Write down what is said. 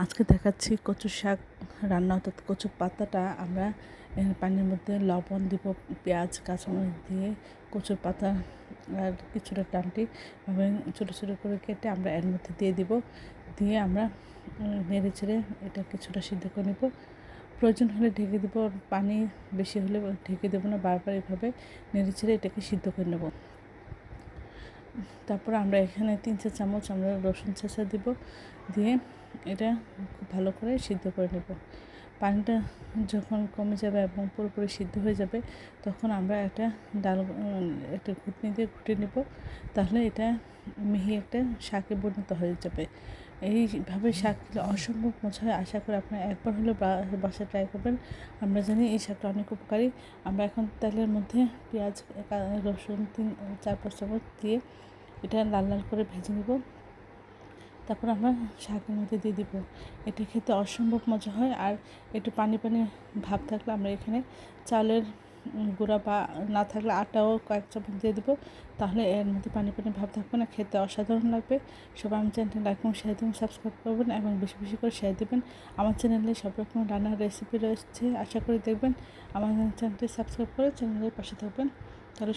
আজকে দেখাচ্ছি কচু শাক রান্না, অর্থাৎ কচু পাতাটা আমরা পানির মধ্যে লবণ দিব, পেঁয়াজ কাঁচামরিচ দিয়ে কচুর পাতা আর কিছুটা ডাঁটি এবং ছোটো ছোটো করে কেটে আমরা এর মধ্যে দিয়ে দিব। দিয়ে আমরা নেড়ে চেড়ে এটা কিছুটা সিদ্ধ করে নেব। প্রয়োজন হলে ঢেকে দেবো, পানি বেশি হলে ঢেকে দেবো না, বারবার এভাবে নেড়ে চেড়ে এটাকে সিদ্ধ করে নেব। তারপর আমরা এখানে 3-4 চামচ আমরা রসুন ছেঁচা দিব, দিয়ে এটা খুব ভালো করে সিদ্ধ করে নেব। পানিটা যখন কমে যাবে এবং পুরোপুরি সিদ্ধ হয়ে যাবে, তখন আমরা একটা ঘুটনি দিয়ে ঘুটে নেব। তাহলে এটা মিহি একটা শাকে পরিণত হয়ে যাবে। এইভাবে শাক খেলে অসম্ভব মজা হয়। আশা করি আপনারা একবার হলেও বাসায় ট্রাই করবেন। আমরা জানি এই শাকটা অনেক উপকারী। আমরা এখন তেলের মধ্যে পেঁয়াজ, রসুন 4-5 চামচ দিয়ে এটা লাল লাল করে ভেজে নেব। তারপর আমরা শাকের মধ্যে দিয়ে দিব। এটা খেতে অসম্ভব মজা হয়। আর একটু পানি পানি ভাব থাকলে আমরা এখানে চালের গুঁড়া বা না থাকলে আটাও কয়েক চামচ দিয়ে দেবো। তাহলে এর মধ্যে পানি পানি ভাব থাকবে না, খেতে অসাধারণ লাগবে। সবাই আমার চ্যানেলটা লাইক এবং শেয়ার দেবেন, সাবস্ক্রাইব করবেন এবং বেশি বেশি করে শেয়ার দেবেন। আমার চ্যানেলে সব রকম রান্নার রেসিপি রয়েছে, আশা করি দেখবেন। আমার চ্যানেলটি সাবস্ক্রাইব করে চ্যানেলের পাশে থাকবেন। তাহলে